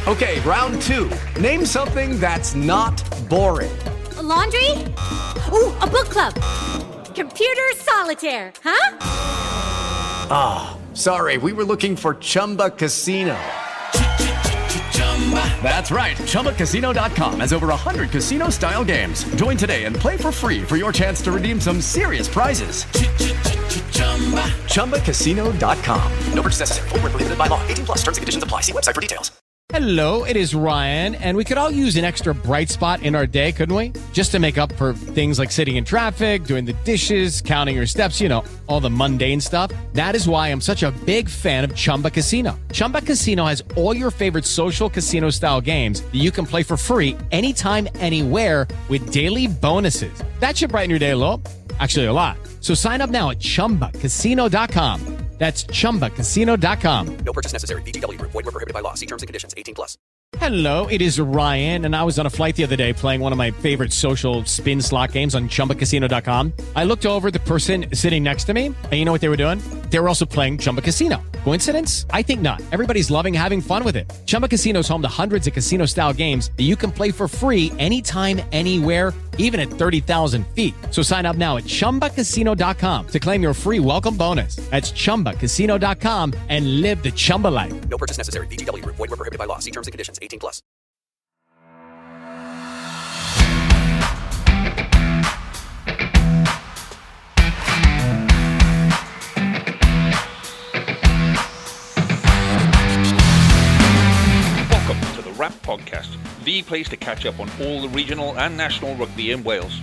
Okay, round two. Name something that's not boring. A laundry? Ooh, a book club. Computer solitaire, huh? Ah, sorry, we were looking for Chumba Casino. That's right, ChumbaCasino.com has over 100 casino-style games. Join today and play for free for your chance to redeem some serious prizes. ChumbaCasino.com. No purchase necessary. Void where prohibited by law. 18 plus. Terms and conditions apply. See website for details. Hello, it is Ryan, and we could all use an extra bright spot in our day, couldn't we? Just to make up for things like sitting in traffic, doing the dishes, counting your steps, you know, all the mundane stuff. That is why I'm such a big fan of Chumba Casino. Chumba Casino has all your favorite social casino-style games that you can play for free anytime, anywhere with daily bonuses. That should brighten your day a little. Actually, a lot. So sign up now at ChumbaCasino.com. That's ChumbaCasino.com. No purchase necessary. VGW Group. Void where prohibited by law. See terms and conditions. 18 plus. Hello, it is Ryan, and I was on a flight the other day playing one of my favorite social spin slot games on ChumbaCasino.com. I looked over at the person sitting next to me, and you know what they were doing? They were also playing Chumba Casino. Coincidence? I think not. Everybody's loving having fun with it. Chumba Casino is home to hundreds of casino-style games that you can play for free anytime, anywhere, even at 30,000 feet. So sign up now at ChumbaCasino.com to claim your free welcome bonus. That's ChumbaCasino.com and live the Chumba life. No purchase necessary. VGW Group. Void where prohibited by law. See terms and conditions. 18 plus. Welcome to the Wrap Podcast, the place to catch up on all the regional and national rugby in Wales.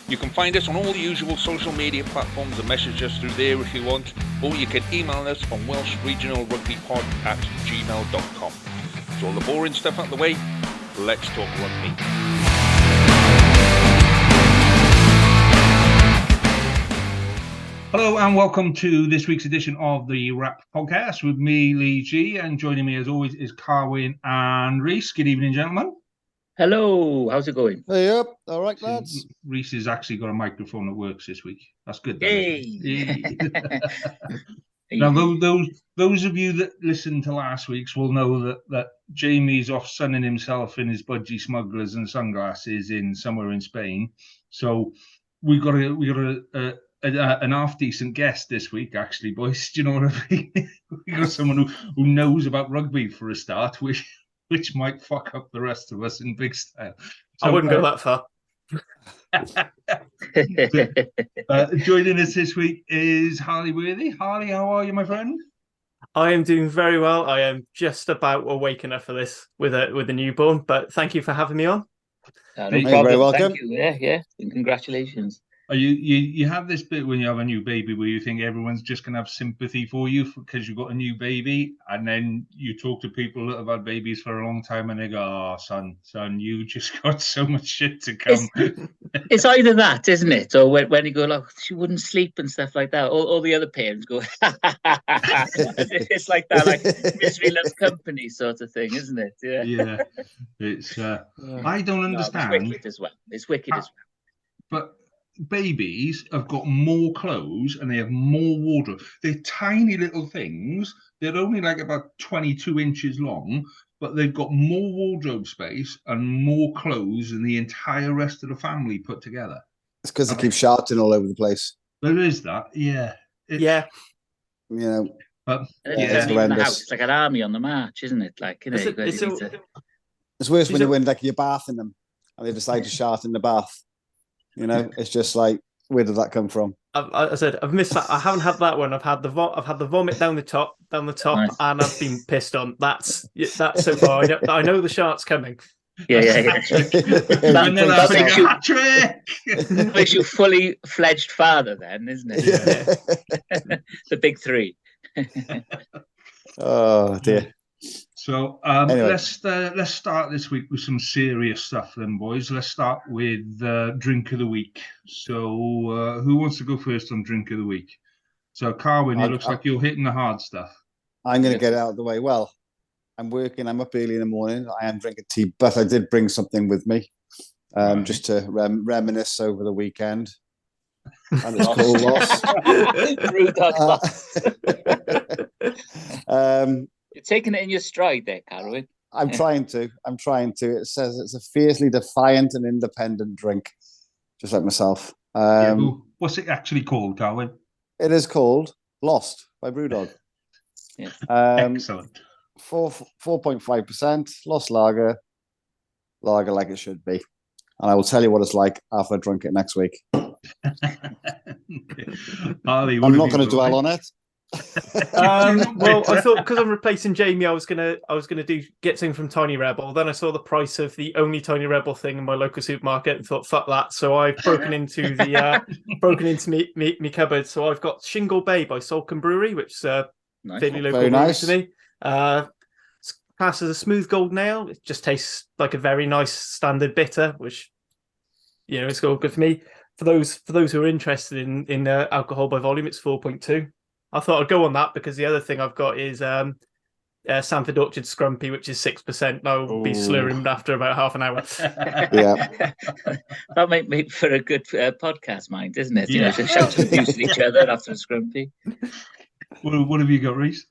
You can find us on all the usual social media platforms and message us through there if you want, or you can email us on welshregionalrugbypod@gmail.com. So all the boring stuff out the way, let's talk rugby. Hello and welcome to this week's edition of the Wrap Podcast with me, Lee G, and joining me as always is Carwyn and Reese. Good evening, gentlemen. Hello, how's it going? Hey up, all right, lads. Reese has actually got a microphone that works this week. That's good. Hey. Now, those of you that listened to last week's will know that Jamie's off sunning himself in his Budgie Smugglers and sunglasses in somewhere in Spain. So we got an half decent guest this week, actually, boys. Do you know what I mean? We got someone who knows about rugby for a start, which might fuck up the rest of us in big style. So, I wouldn't go that far. Joining us this week is Harley Worthy. Harley, how are you, my friend? I am doing very well. I am just about awake enough for this with a newborn, but thank you for having me on. No problem. You're very welcome. Thank you. Yeah, and congratulations. You have this bit when you have a new baby where you think everyone's just going to have sympathy for you because you've got a new baby, and then you talk to people that have had babies for a long time and they go, "Oh, son, you just got so much shit to come." It's either that, isn't it? Or when you go, "Look, she wouldn't sleep" and stuff like that. All the other parents go, it's like that, like misery loves company sort of thing, isn't it? Yeah. It's I don't understand. It's wicked as well. But babies have got more clothes and they have more wardrobe. They're tiny little things. They're only like about 22 inches long, but they've got more wardrobe space and more clothes than the entire rest of the family put together. It's because they keep shouting all over the place. There is that, yeah. Yeah. You know, it's in the house. It's like an army on the march, isn't it? Like, you know, it's worse when you're in like your bath in them and they decide to shout in the bath. You know, it's just like, where did that come from? I said I've missed that. I haven't had that one. I've had the vomit down the top, nice. And I've been pissed on. That's so far. I know the shark's coming. Yeah. That makes you fully fledged father, then, isn't it? Yeah. The big three. Oh dear. So anyway. let's start this week with some serious stuff then, boys. Let's start with Drink of the Week. So who wants to go first on Drink of the Week? So Carwyn, it looks like you're hitting the hard stuff. I'm going to get it out of the way. Well, I'm working. I'm up early in the morning. I am drinking tea, but I did bring something with me just to reminisce over the weekend. And it's called Ross. You're taking it in your stride there, Carwyn. I'm trying to. It says it's a fiercely defiant and independent drink, just like myself. What's it actually called, Darwin? It is called Lost by Brewdog. Yes. Excellent. 4.5% Lost lager like it should be. And I will tell you what it's like after I drink it next week. Harley, I'm not going to dwell on it. Well, I thought because I'm replacing Jamie, I was gonna get something from Tiny Rebel. Then I saw the price of the only Tiny Rebel thing in my local supermarket and thought, fuck that. So I've broken into me cupboard. So I've got Shingle Bay by Salcombe Brewery, which is fairly local brewery to me. It's classed as a smooth golden ale. It just tastes like a very nice standard bitter, which it's all good for me. For those who are interested in alcohol by volume, it's 4.2. I thought I'd go on that because the other thing I've got is Sanford Orchard Scrumpy, which is 6%. I'll be slurring after about half an hour. Yeah, that might make for a good podcast, mind, isn't it? Just shouting abuse at each other after a Scrumpy. What have you got, Reese?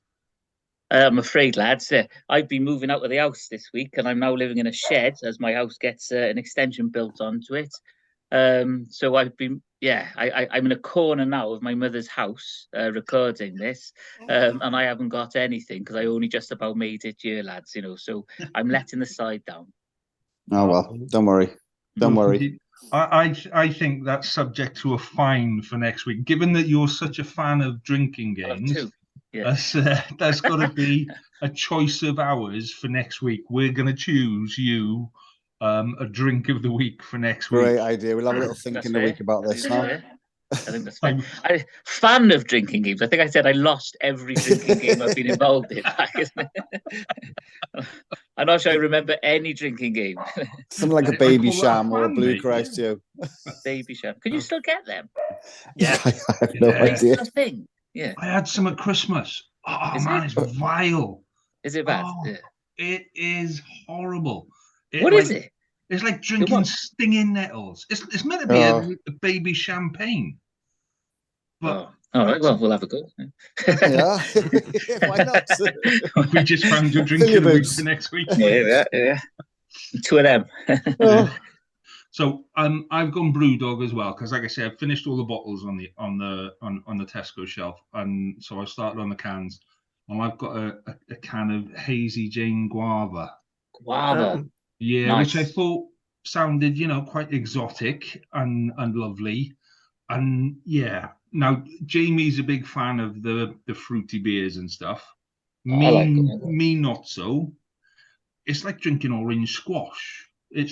I'm afraid, lads, I've been moving out of the house this week, and I'm now living in a shed as my house gets an extension built onto it. So I've been, I'm in a corner now of my mother's house recording this, and I haven't got anything because I only just about made it here, lads. So I'm letting the side down. Oh well, don't worry. I think that's subject to a fine for next week. Given that you're such a fan of drinking games, there's got to be a choice of hours for next week. We're going to choose you a drink of the week for next week. Great idea. We'll have a little think in the week about this now. I think that's fine. I'm fan of drinking games. I think I said I lost every drinking game I've been involved in. I'm not sure I remember any drinking game. Something like a Baby Sham or a Blue Christ, Baby Sham. Can you still get them? Yeah. I have no idea. That's a thing. Yeah. I had some at Christmas. It's vile. Is it bad? It is horrible. What is it? It's like drinking stinging nettles. It's meant to be a baby champagne. But all right, well, we'll have a go. Yeah. Why not? We just found your drink of the week for next week. Yeah. Two of them. So I've gone Brewdog as well because, like I said, I've finished all the bottles on the Tesco shelf, and so I started on the cans. And I've got a can of Hazy Jane Guava. Yeah, nice. Which I thought sounded, quite exotic and lovely. And yeah, now Jamie's a big fan of the fruity beers and stuff. Me not so. It's like drinking orange squash. It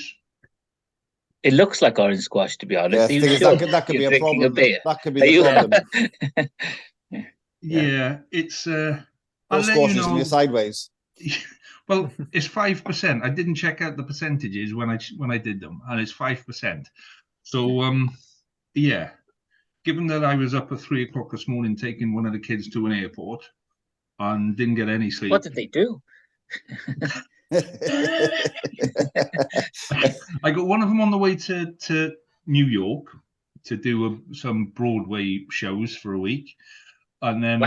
looks like orange squash, to be honest. That could be a problem. That could be the problem. Yeah, it's all squashes me sideways. Well, it's 5%. I didn't check out the percentages when I did them, and it's 5%. So, given that I was up at 3 o'clock this morning taking one of the kids to an airport and didn't get any sleep. What did they do? I got one of them on the way to New York to do some Broadway shows for a week, and then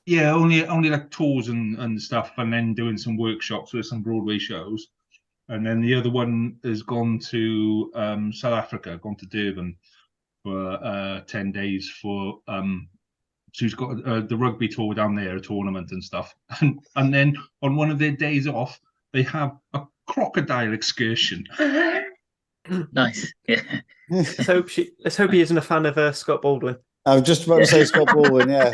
only like tours and stuff, and then doing some workshops with some Broadway shows. And then the other one has gone to South Africa, gone to Durban for 10 days for so he's got the rugby tour down there, a tournament and stuff. And then on one of their days off, they have a crocodile excursion. Nice. Yeah. Let's hope he isn't a fan of Scott Baldwin. I was just about to say Scott Baldwin, yeah.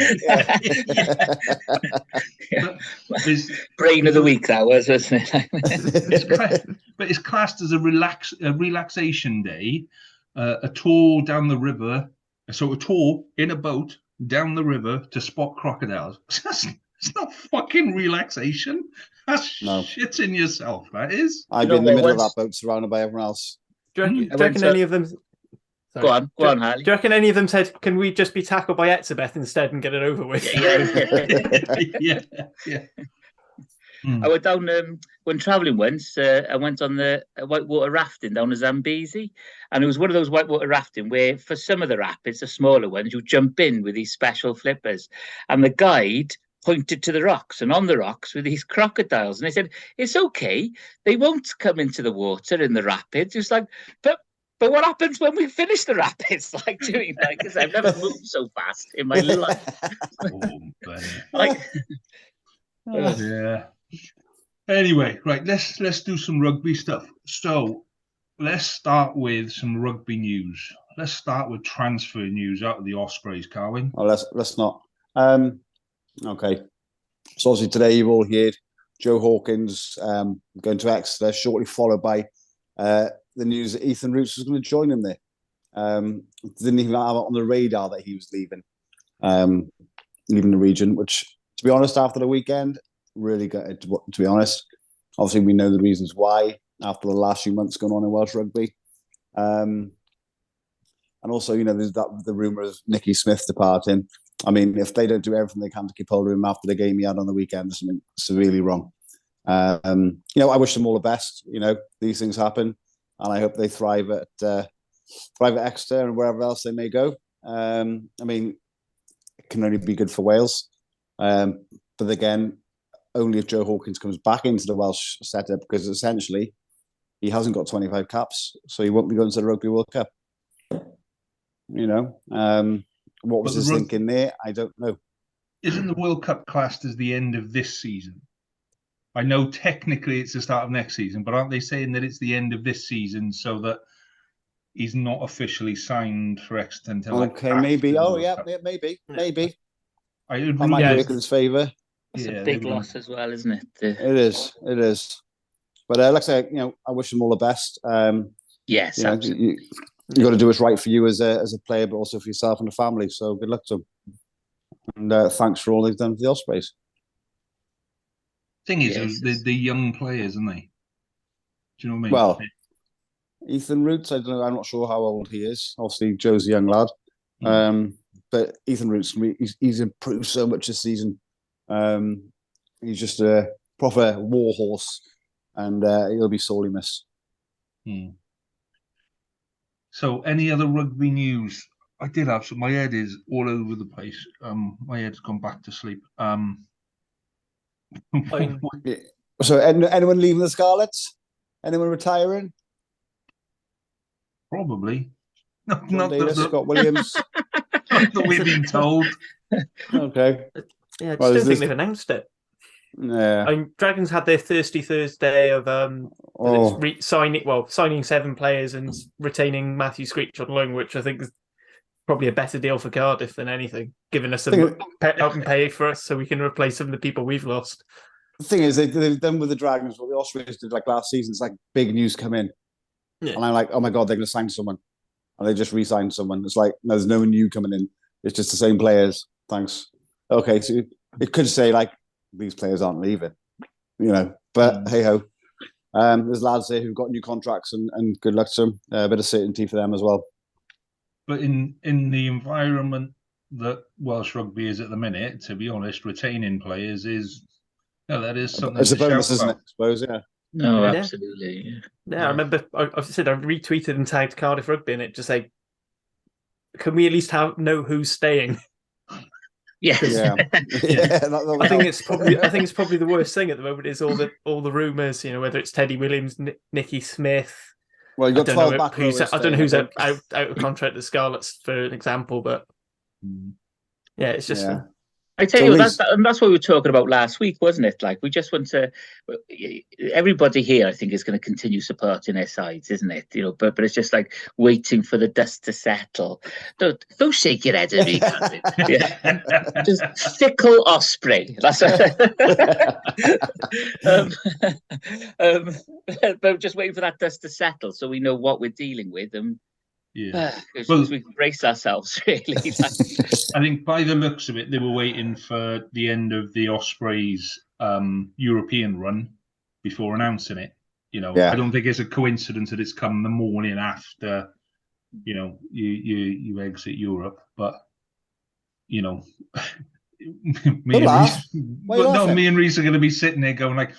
Brain of the week, that was, wasn't it? But it's classed as a relaxation day, a tour down the river. So a tour in a boat down the river to spot crocodiles. It's not fucking relaxation. That's shit in yourself, that is. I've been in the middle of that boat surrounded by everyone else. Do you reckon any of them... Sorry. Go on, Harley. Do you reckon any of them said, can we just be tackled by Etzebeth instead and get it over with? Yeah. I went down, when travelling once, I went on the whitewater rafting down the Zambezi. And it was one of those whitewater rafting where for some of the rapids, the smaller ones, you jump in with these special flippers. And the guide pointed to the rocks, and on the rocks were these crocodiles. And I said, it's okay. They won't come into the water in the rapids. It's like, but what happens when we finish the rapids? Like doing that, because I've never moved so fast in my life. Yeah. Anyway, right, let's do some rugby stuff. So let's start with some rugby news. Let's start with transfer news out of the Ospreys, Carwin. Oh, let's not. Okay. So obviously today you've all heard Joe Hawkins going to Exeter, shortly followed by the news that Ethan Roots was going to join him there. Didn't even have it on the radar that he was leaving the region, which, to be honest, after the weekend, really gutted, to be honest. Obviously, we know the reasons why after the last few months going on in Welsh rugby. And also, there's the rumour of Nicky Smith departing. I mean, if they don't do everything they can to keep hold of him after the game he had on the weekend, there's something severely wrong. I wish them all the best. These things happen, and I hope they thrive at Exeter and wherever else they may go. I mean, it can only be good for Wales. But again, only if Joe Hawkins comes back into the Welsh setup, because essentially he hasn't got 25 caps, so he won't be going to the Rugby World Cup. What was his thinking there? I don't know. Isn't the World Cup classed as the end of this season? I know technically it's the start of next season, but aren't they saying that it's the end of this season so that he's not officially signed for Exeter until maybe. Oh, yeah, maybe. I might work in his favour. It's a big loss as well, isn't it? It is. But like I say, I wish them all the best. Yes, absolutely. You got to do what's right for you as a player, but also for yourself and the family. So good luck to them. And thanks for all they've done for the Ospreys. Thing is, the young players, aren't they? Do you know what I mean? Well, Ethan Roots, I don't know. I'm not sure how old he is. Obviously, Joe's a young lad. But Ethan Roots, he's improved so much this season. He's just a proper war horse, and he'll be sorely missed. So, any other rugby news? I did have some. My head is all over the place. My head's gone back to sleep. So, anyone leaving the Scarlets? Anyone retiring? Probably. Not Davis, Scott Williams. Not that we've been told. Okay. Yeah, I just don't think they've announced it. Yeah. Dragons had their Thirsty Thursday of signing 7 players and retaining Matthew Screech on loan, which I think is probably a better deal for Cardiff than anything, giving us some up and pay for us so we can replace some of the people we've lost. The thing is, they've done with the Dragons what the Ospreys did last season. It's like big news come in. Yeah. And I'm like, oh my God, they're going to sign someone. And they just re-signed someone. It's like, no, there's no new coming in. It's just the same players. Thanks. Okay, so it could say these players aren't leaving, but hey ho. There's lads there who've got new contracts and good luck to them. A bit of certainty for them as well. But in the environment that Welsh rugby is at the minute, to be honest, retaining players is something. It's a bonus, isn't it? I suppose, yeah. No, absolutely. Yeah, I remember I said I retweeted and tagged Cardiff Rugby and it just say, can we at least know who's staying? Yes. Yeah. I think it's probably the worst thing at the moment is all the rumours, whether it's Teddy Williams, Nicky Smith. Well, you got 12 back. I don't know who's out of contract at the Scarlets, for an example, but yeah, it's just. Yeah. I tell you, that's what we were talking about last week, wasn't it? Like, we just want to. Everybody here, I think, is going to continue supporting their sides, isn't it? But it's just like waiting for the dust to settle. Don't shake your head at me. Yeah. Just fickle Osprey. That's but just waiting for that dust to settle, so we know what we're dealing with and. Yeah, we can brace ourselves, really. I think by the looks of it, they were waiting for the end of the Ospreys' European run before announcing it. I don't think it's a coincidence that it's come the morning after, you exit Europe. But, me and Reece are going to be sitting there going like,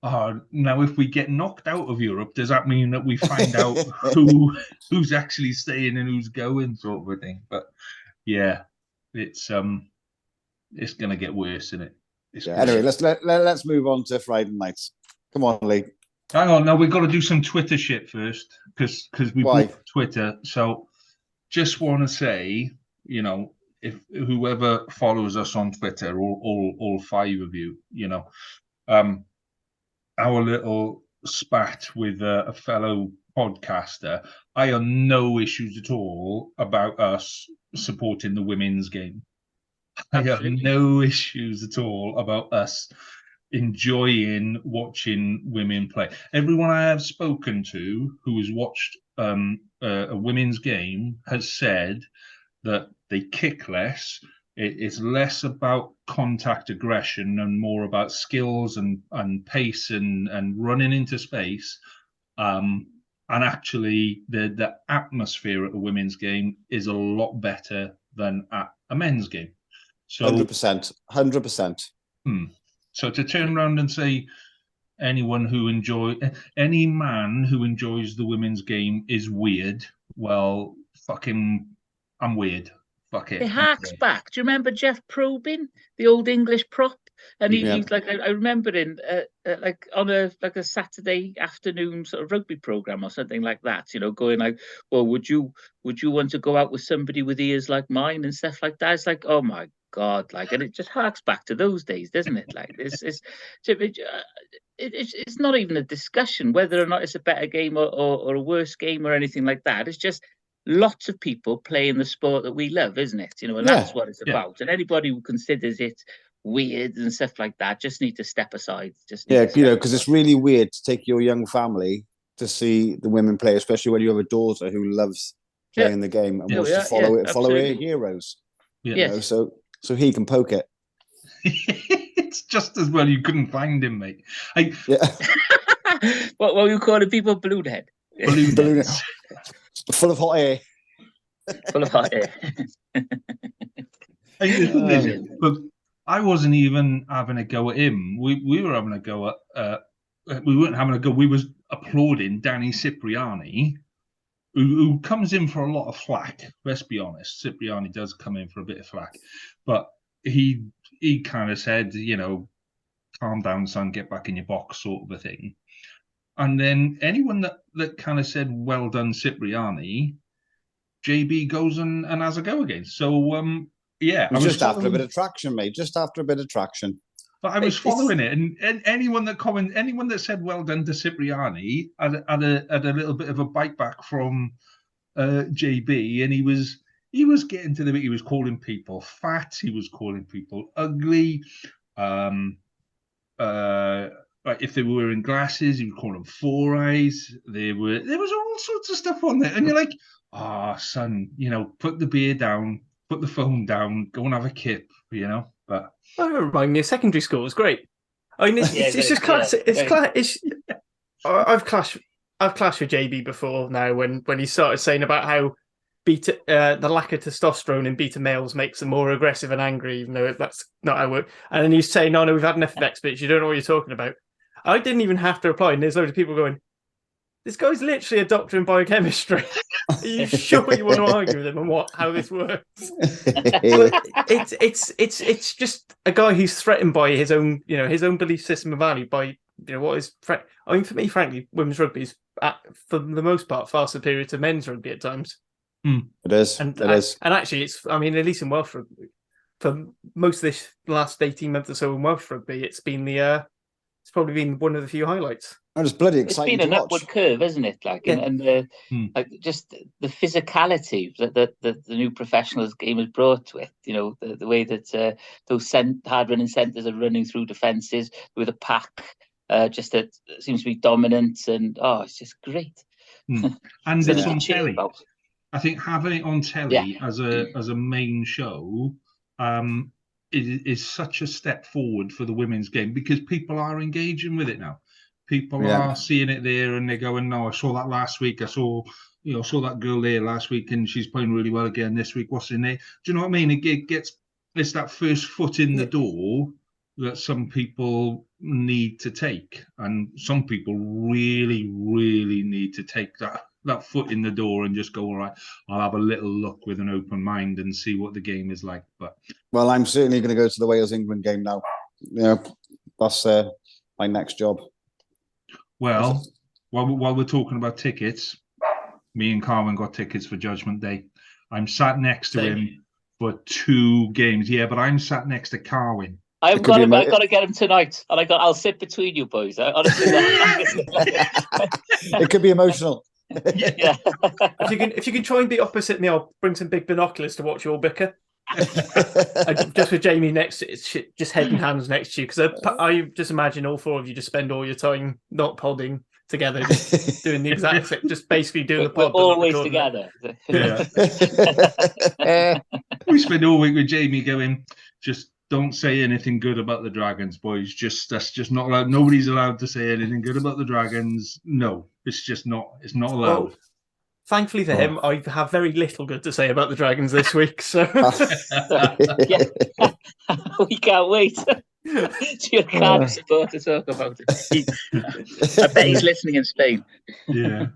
now if we get knocked out of Europe, does that mean that we find out who's actually staying and who's going, sort of a thing? But yeah, it's it's going to get worse, isn't it? Anyway, let's move on to Friday nights. Come on, Lee. Hang on, now we've got to do some Twitter shit first because we bought Twitter. So just want to say, if whoever follows us on Twitter, all 5 of you, our little spat with a fellow podcaster, I have no issues at all about us supporting the women's game. Absolutely. I have no issues at all about us enjoying watching women play. Everyone I have spoken to who has watched a women's game has said that they kick less. It's less about contact aggression and more about skills and pace and running into space. And actually, the atmosphere at a women's game is a lot better than at a men's game. So 100%. So to turn around and say any man who enjoys the women's game is weird, well, fucking, I'm weird. Fuck it. It harks back. Do you remember Jeff Probyn, the old English prop? And he's like, I remember him like on a Saturday afternoon sort of rugby program or something like that. Going like, well, would you want to go out with somebody with ears like mine and stuff like that? It's like, oh my God, like, and it just harks back to those days, doesn't it? Like, it's not even a discussion whether or not it's a better game or a worse game or anything like that. It's just lots of people playing the sport that we love, isn't it? And that's what it's about. And anybody who considers it weird and stuff like that just need to step aside. Because it's really weird to take your young family to see the women play, especially when you have a daughter who loves playing the game and wants to follow her heroes. So he can poke it. It's just as well you couldn't find him, mate. What were you calling people? Balloonhead. Balloon. Full of hot air. Full of hot air. But I wasn't even having a go at him. We were having a go at. We weren't having a go. We was applauding Danny Cipriani, who comes in for a lot of flack. Let's be honest. Cipriani does come in for a bit of flack, but he kind of said, calm down, son, get back in your box, sort of a thing. And then anyone that kind of said, well done, Cipriani, JB goes and has a go again. So, I was just after a bit of traction, mate. Just after a bit of traction. But I was following it, and anyone that said well done to Cipriani had a little bit of a bite back from JB, and he was getting to the bit. He was calling people fat. He was calling people ugly. If they were wearing glasses, he would call them four eyes. There was all sorts of stuff on there, and you're like, son, put the beer down, put the phone down, go and have a kip, But remind me of secondary school. It's great. I mean, it's just classic. I've clashed with JB before now when he started saying about how the lack of testosterone in beta males makes them more aggressive and angry, even though that's not how it works. And then he's saying, no, we've had enough of experts. You don't know what you're talking about. I didn't even have to reply, and there's loads of people going, this guy's literally a doctor in biochemistry. Are you sure you want to argue with him on how this works? It's just a guy who's threatened by his own belief system and value by what is. I mean, for me, frankly, women's rugby is for the most part far superior to men's rugby at times. It is. And actually, it's. I mean, at least in Welsh rugby, for most of this last 18 months or so in Welsh rugby, it's probably been one of the few highlights. And it's bloody exciting. It's been an upward curve, isn't it? Like, like just the physicality that the new professionals game has brought to it. The way that those hard running centres are running through defences with a pack, just that seems to be dominant, and it's just great. And it's on telly. I think having it on telly as a main show is such a step forward for the women's game because people are engaging with it now. People are seeing it there, and they're going, "No, I saw that last week. I saw that girl there last week, and she's playing really well again this week. What's in there?" Do you know what I mean? It's that first foot in the door that some people need to take, and some people really, really need to take that that foot in the door and just go, all right, I'll have a little look with an open mind and see what the game is like. But well, I'm certainly going to go to the Wales-England game now. You know, that's my next job. Well, while we're talking about tickets, me and Carmen got tickets for Judgment Day. I'm sat next to him for 2 games. Yeah, but I'm sat next to Carwin. I've got to get him tonight, and I'll sit between you boys. Honestly, it could be emotional. Yeah. If you can try and be opposite me, I'll bring some big binoculars to watch you all bicker. Just with Jamie next to it, just head and hands next to you, because I just imagine all 4 of you just spend all your time not podding together, just doing the exact same, just basically doing the pod. We're always together. Yeah. We spend all week with Jamie going, just don't say anything good about the Dragons, boys. That's just not allowed. Nobody's allowed to say anything good about the Dragons. No, it's just not. It's not allowed. Well, thankfully for him, I have very little good to say about the Dragons this week. So we can't wait. You can't support to talk about it. I bet he's listening in Spain. Yeah,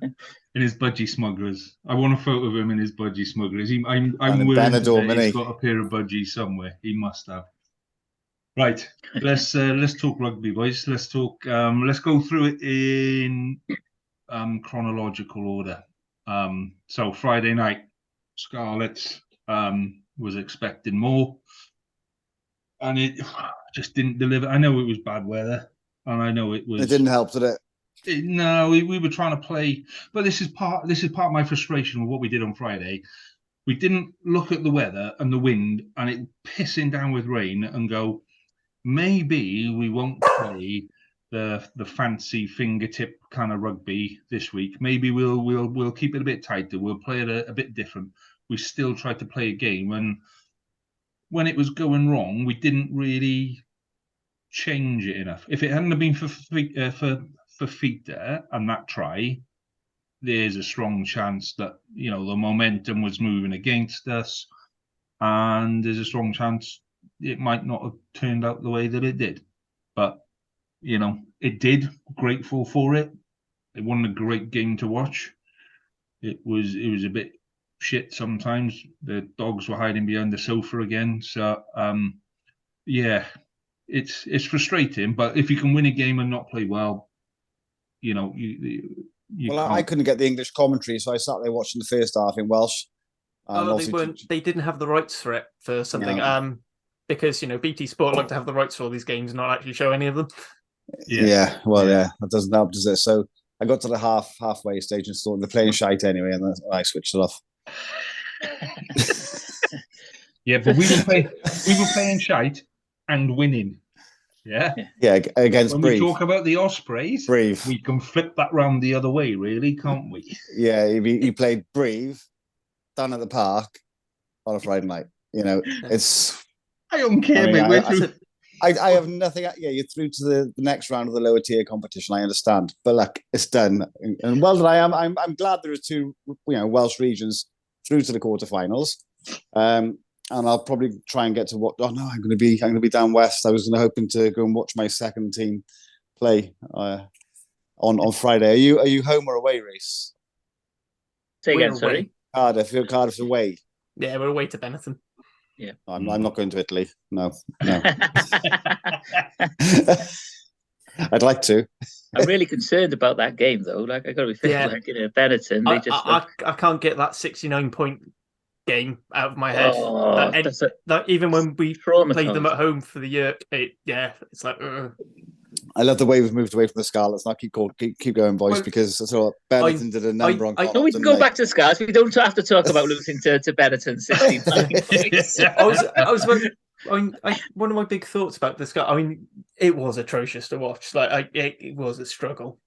in his Budgie Smugglers. I want a photo of him in his Budgie Smugglers. I'm willing to bet he's got a pair of budgies somewhere. He must have. Right, let's talk rugby, boys. Let's talk. Let's go through it in chronological order. So Friday night, Scarlets was expecting more, and it just didn't deliver. I know it was bad weather, and I know it was. It didn't help, did it? No, we were trying to play, but this is part of my frustration with what we did on Friday. We didn't look at the weather and the wind, and it pissing down with rain, and go, maybe we won't play the fancy fingertip kind of rugby this week. Maybe we'll keep it a bit tighter. We'll play it a bit different. We still tried to play a game, and when it was going wrong, we didn't really change it enough. If it hadn't have been for Fita and that try, there's a strong chance that the momentum was moving against us, and there's a strong chance it might not have turned out the way that it did. But it did. Grateful for it. It wasn't a great game to watch. It was a bit shit sometimes. The dogs were hiding behind the sofa again. So yeah, it's frustrating. But if you can win a game and not play well, I couldn't get the English commentary, so I sat there watching the first half in Welsh. They didn't have the rights for it for something. No. Because BT Sport like to have the rights for all these games and not actually show any of them. Yeah, that doesn't help, does it? So I got to the halfway stage and thought they're playing shite anyway, and then I switched it off. Yeah, but we were playing shite and winning. Yeah, against when Breve. We talk about the Ospreys, Breve. We can flip that round the other way, really, can't we? Yeah, he played Breve down at the park on a Friday night. It's. I don't care, mate. I have nothing. Yeah, you're through to the next round of the lower tier competition. I understand, but look, it's done. And well done. I'm glad there are 2 Welsh regions through to the quarterfinals. And I'll probably try and get to what. Oh no, I'm going to be down west. I was hoping to go and watch my second team play on Friday. Are you home or away, Reece? Say again, sorry. Cardiff's away. Yeah, we're away to Benetton. Yeah, I'm not going to Italy. No. I'd like to. I'm really concerned about that game, though. Like, I got to be thinking, Benetton. I can't get that 69-point game out of my head. Even when we played them at home for the year, it's like. I love the way we've moved away from the Scarlets. Now keep going, boys, because I thought Benetton did a number on. No, we can go back to the Scarlets. We don't have to talk about losing to Benetton 16 points. One of my big thoughts about this guy. I mean, it was atrocious to watch. It was a struggle.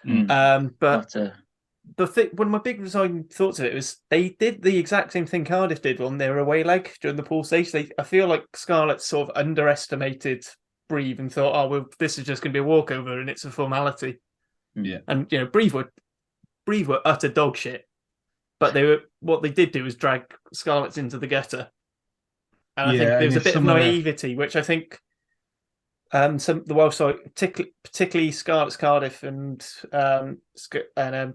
But one of my big thoughts of it was they did the exact same thing Cardiff did on their away leg during the pool stage. I feel like Scarlets sort of underestimated Breve and thought, oh well, this is just going to be a walkover and it's a formality. Yeah, and Breve were utter dog shit, but what they did do was drag Scarlets into the gutter, and I think there was a bit of naivety, which I think the Welsh side, particularly Scarlets, Cardiff, and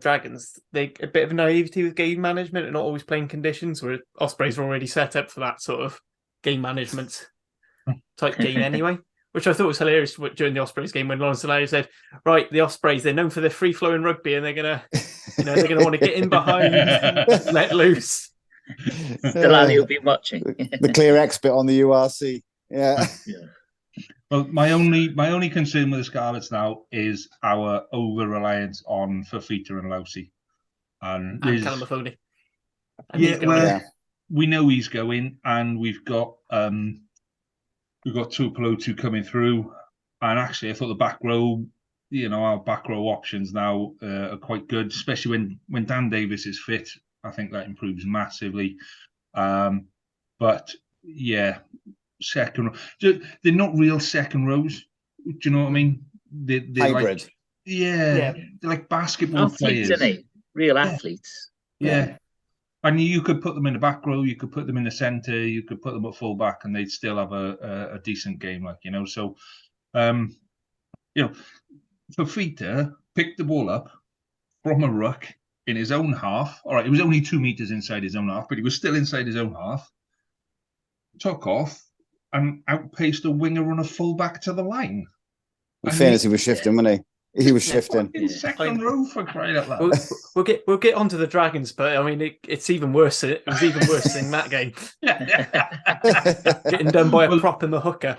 Dragons, they a bit of naivety with game management and not always playing conditions. Where Ospreys are already set up for that sort of game management type game anyway, which I thought was hilarious during the Ospreys game when Lawrence Delaney said, "Right, the Ospreys, they're known for their free flowing rugby, and they're gonna want to get in behind, let loose." Delaney will be watching. The clear expert on the URC. Yeah. Well, my only concern with the Scarlets now is our over reliance on Fafita and Lousy, and Callum Mahoney. We know he's going, and we've got Tupelo2 coming through, and actually I thought the back row, our back row options now are quite good, especially when Dan Davis is fit. I think that improves massively. But yeah, second row, they're not real second rows. Do you know what I mean? They're hybrid. Like, they're like basketball athletes, players. Real athletes. Yeah. And you could put them in the back row, you could put them in the centre, you could put them at full back, and they'd still have a decent game, So, Fafita picked the ball up from a ruck in his own half. All right, it was only 2 meters inside his own half, but he was still inside his own half. Took off and outpaced a winger on a fullback to the line. In fairness, he was shifting, wasn't he? He was shifting. Second row for crying out loud. We'll get onto the Dragons, but I mean it's even worse. It was even worse in that game. Getting done by a prop and the hooker.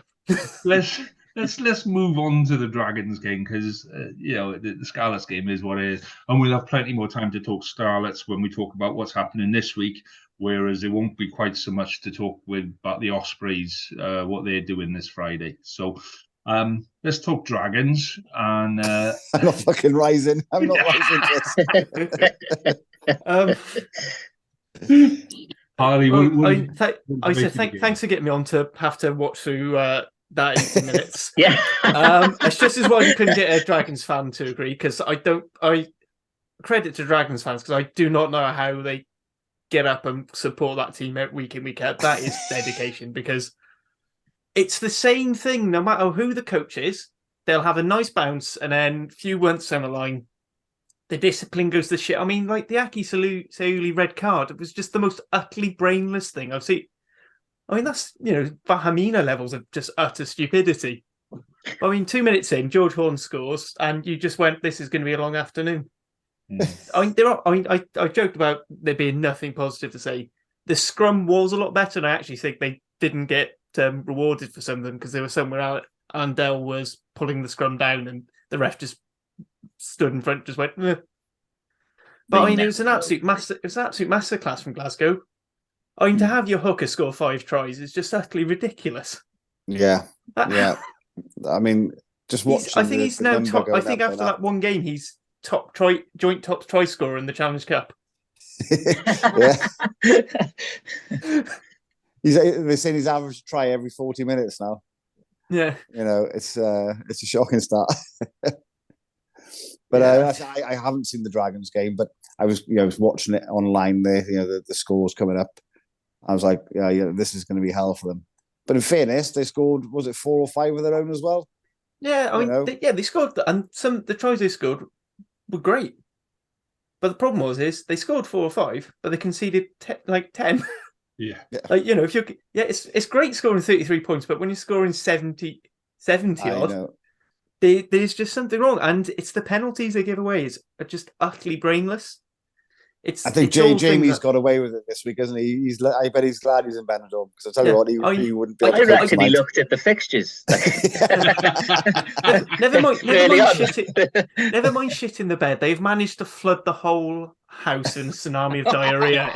Let's move on to the Dragons game, because the Scarlets game is what it is, and we'll have plenty more time to talk Scarlets when we talk about what's happening this week. Whereas there won't be quite so much to talk about the Ospreys, what they're doing this Friday. So. Let's talk Dragons, and I'm not fucking rising. I'm not rising. Harley, thanks for getting me on to have to watch through that 80 minutes. Yeah, it's just as well you couldn't get a Dragons fan to agree, because I credit to Dragons fans, because I do not know how they get up and support that team week in, week out. That is dedication, because it's the same thing no matter who the coach is. They'll have a nice bounce, and then a few months down the line, the discipline goes to shit. I mean, like the Aki Sauli red card, it was just the most utterly brainless thing I've seen. I mean, that's, Vahamina levels of just utter stupidity. I mean, 2 minutes in, George Horn scores, and you just went, this is going to be a long afternoon. I joked about there being nothing positive to say. The scrum was a lot better, and I actually think they didn't get rewarded for some of them, because they were somewhere out. Andel was pulling the scrum down, and the ref just stood in front, just went. Eh. But I mean, it was an absolute masterclass from Glasgow. I mean, to have your hooker score 5 tries is just utterly ridiculous. Yeah, yeah. I mean, just watching. I think he's now top. I think after that one game, he's joint top try scorer in the Challenge Cup. Yeah. They're saying he's average try every 40 minutes now. Yeah, it's a shocking start. But I haven't seen the Dragons game, but I was watching it online there. The scores coming up. I was like, yeah, this is going to be hell for them. But in fairness, they scored, was it 4 or 5 of their own as well? Yeah, I mean, they scored, and the tries they scored were great. But the problem is they scored 4 or 5, but they conceded 10. Yeah. If you're it's great scoring 33 points, but when you're scoring 70 odd, there's just something wrong, and it's the penalties they give away are just utterly brainless. I think Jamie's got away with it this week, hasn't he? I bet he's glad he's in Benidorm, because I tell you what, he wouldn't be. I reckon he looked at the fixtures. Never mind shit in the bed. They've managed to flood the whole house in a tsunami of diarrhea.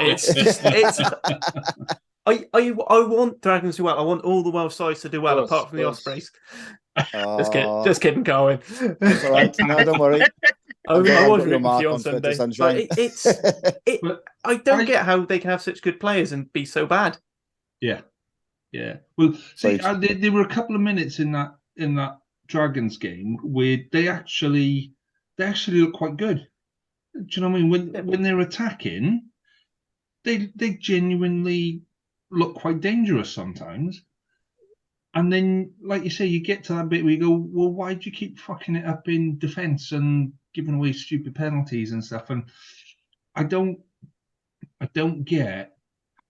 I want Dragons to do well. I want all the Welsh sides to do well, apart from the Ospreys. Just kidding, Colin. That's all right. No, don't worry. I was rooting for you on Sunday, but I don't get how they can have such good players and be so bad. Yeah. Well, see, there were a couple of minutes in that Dragons game where they actually look quite good. Do you know what I mean? When they're attacking, they genuinely look quite dangerous sometimes. And then, like you say, you get to that bit where you go, well, why do you keep fucking it up in defence and giving away stupid penalties and stuff? And I don't get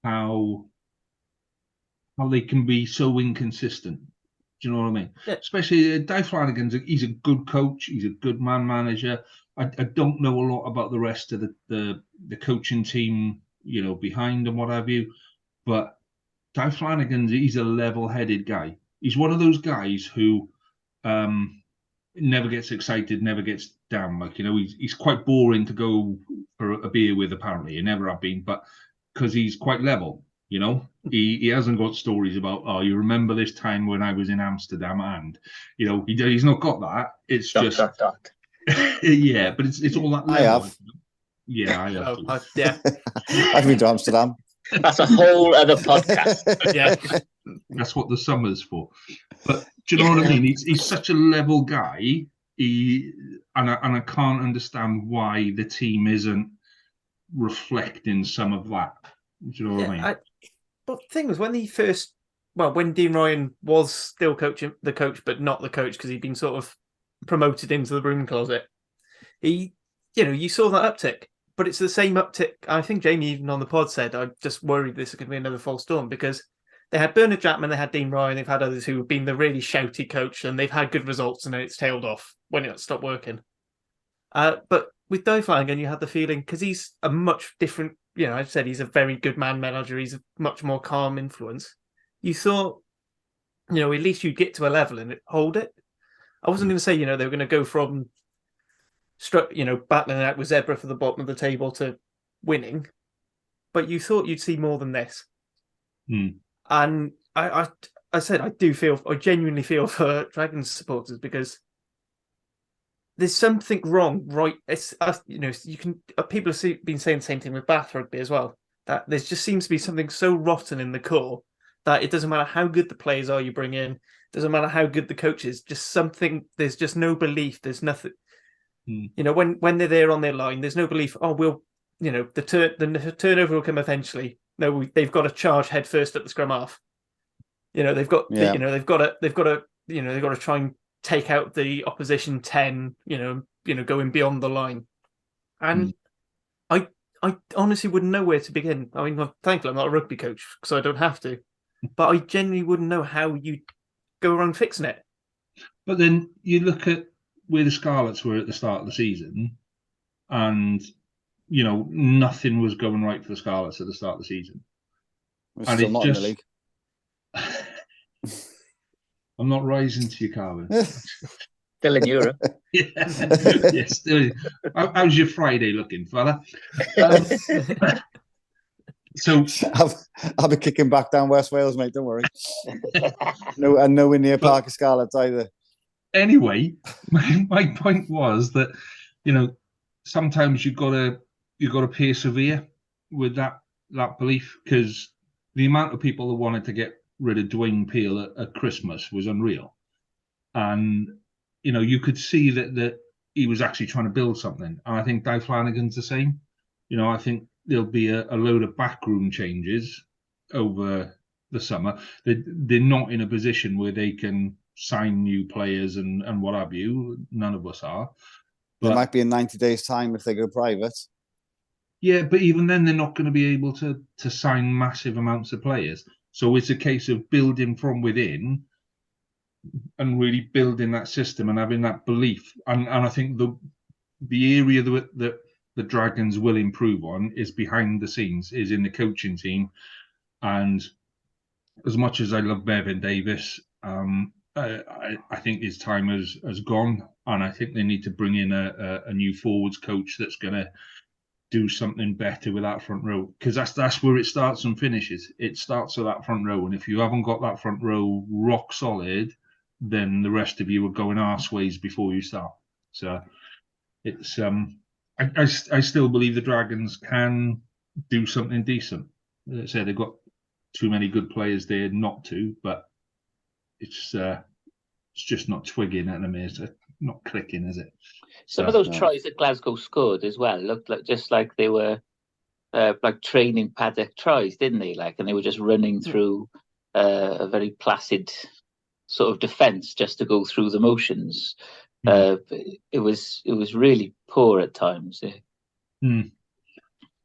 how they can be so inconsistent. Do you know what I mean? Yeah. Especially Di Flanagan's. He's a good coach. He's a good man manager. I don't know a lot about the rest of the coaching team, behind and what have you. But Di Flanagan's, he's a level-headed guy. He's one of those guys who never gets excited, never gets down. Like, he's quite boring to go for a beer with, apparently. He never have been, but because he's quite level, He hasn't got stories about, oh, you remember this time when I was in Amsterdam, and, he's not got that. It's just... yeah, but it's all that level. I have. Yeah, I have. Yeah. I've been to Amsterdam. That's a whole other podcast. Yeah. That's what the summer's for. But do you know what I mean? He's such a level guy. And I can't understand why the team isn't reflecting some of that. Do you know what I mean? But the thing was, when Dean Ryan was still the coach, but not the coach because he'd been sort of promoted into the broom closet, you saw that uptick. But it's the same uptick. I think Jamie, even on the pod, said, I'm just worried this is going to be another false storm, because they had Bernard Chapman, they had Dean Ryan, they've had others who have been the really shouty coach, and they've had good results, and then it's tailed off when it stopped working. But with Di Flanagan, you had the feeling, because he's a much different, I've said he's a very good man manager, he's a much more calm influence. You thought, at least you'd get to a level and hold it. I wasn't going to say, they were going to go from battling it out with Zebra for the bottom of the table to winning, but you thought you'd see more than this. And I said I genuinely feel for Dragons supporters, because there's something wrong, right? It's people have been saying the same thing with Bath Rugby as well, that there just seems to be something so rotten in the core that it doesn't matter how good the players are you bring in, doesn't matter how good the coach is, there's just no belief, there's nothing. When they're there on their line, there's no belief. Oh, the turnover will come eventually. No, they've got to charge head first at the scrum half. They've got to try and take out the opposition 10. Going beyond the line. And I honestly wouldn't know where to begin. I mean, thankfully I'm not a rugby coach, so I don't have to. But I genuinely wouldn't know how you go around fixing it. But then you look at where the Scarlets were at the start of the season, and nothing was going right for the Scarlets at the start of the season. We're still not in the league. I'm not rising to you, Carvin. Still in Europe. Yeah, still. How's your Friday looking, fella? So I'll be kicking back down West Wales, mate. Don't worry. Nowhere near Parker Scarlets either. Anyway, my point was that sometimes you've got to persevere with that belief, because the amount of people that wanted to get rid of Dwayne Peel at Christmas was unreal, and you could see that he was actually trying to build something. And I think Di Flanagan's the same. I think there'll be a load of backroom changes over the summer. They're not in a position where they can sign new players and what have you. None of us are. But it might be in 90 days' time if they go private. Yeah, but even then they're not going to be able to sign massive amounts of players. So it's a case of building from within and really building that system and having that belief. And I think the area that the Dragons will improve on is behind the scenes, is in the coaching team. And as much as I love Bevan Davis, I think his time has gone, and I think they need to bring in a new forwards coach that's going to do something better with that front row, because that's where it starts and finishes. It starts with that front row, and if you haven't got that front row rock solid, then the rest of you are going arseways before you start. So it's I still believe the Dragons can do something decent. As I said, they've got too many good players there not to, but it's just not twigging at them. It's not clicking, is it? Some of those tries that Glasgow scored as well looked just like they were like training paddock tries, didn't they? And they were just running through a very placid sort of defence just to go through the motions. It was really poor at times.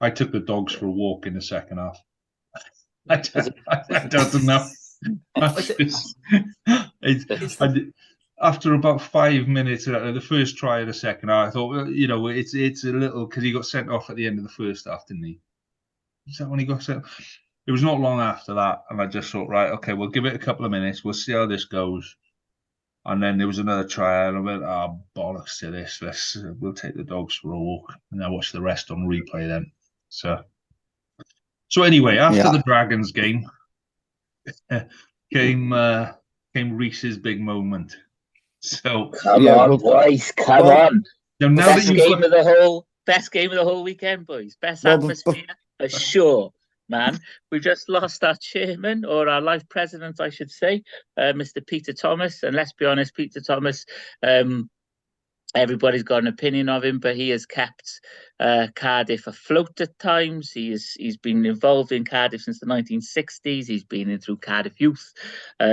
I took the dogs for a walk in the second half. I don't know. After about 5 minutes, the first try of the second half, I thought, well, it's a little, because he got sent off at the end of the first half, didn't he? Is that when he got sent? It was not long after that, and I just thought, right, okay, we'll give it a couple of minutes, we'll see how this goes. And then there was another try, and I went, bollocks to this. We'll take the dogs for a walk, and I watch the rest on replay then. So anyway, after the Dragons game, came Reese's big moment. So come on, boys, come on! Now best game of the whole weekend, boys. Best atmosphere for sure. Man, we've just lost our chairman, or our life president, I should say, Mr. Peter Thomas. And let's be honest, Peter Thomas, everybody's got an opinion of him, but he has kept Cardiff afloat at times. He's been involved in Cardiff since the 1960s. He's been in through Cardiff Youth.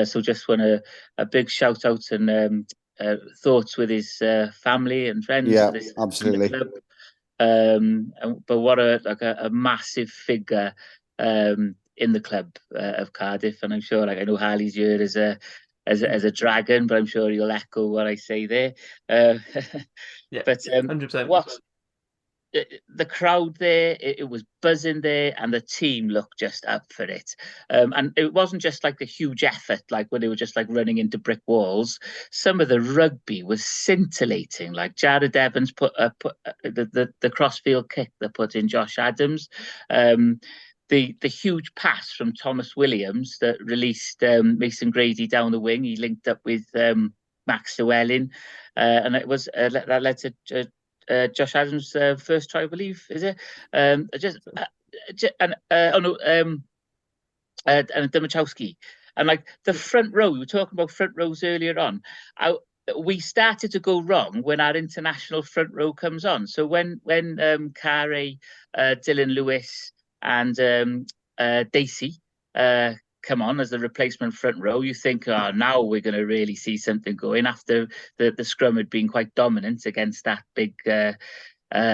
So just want a big shout out and thoughts with his family and friends. Yeah, absolutely. But what a massive figure in the club of Cardiff, and I'm sure, I know Harley's here as a dragon, but I'm sure he'll echo what I say there. But 100%. What the crowd there, it was buzzing there, and the team looked just up for it. And it wasn't just like a huge effort, like when they were just like running into brick walls. Some of the rugby was scintillating. Like Jared Evans put the crossfield kick that put in Josh Adams. The huge pass from Thomas Williams that released Mason Grady down the wing. He linked up with Max Llewellyn, and it was that led to Josh Adams' first try, I believe, is it? And Domachowski. And like the front row, we were talking about front rows earlier on. We started to go wrong when our international front row comes on. So when Carey, Dylan Lewis, and Dacey come on as the replacement front row, you think, now we're going to really see something going after the scrum had been quite dominant against that big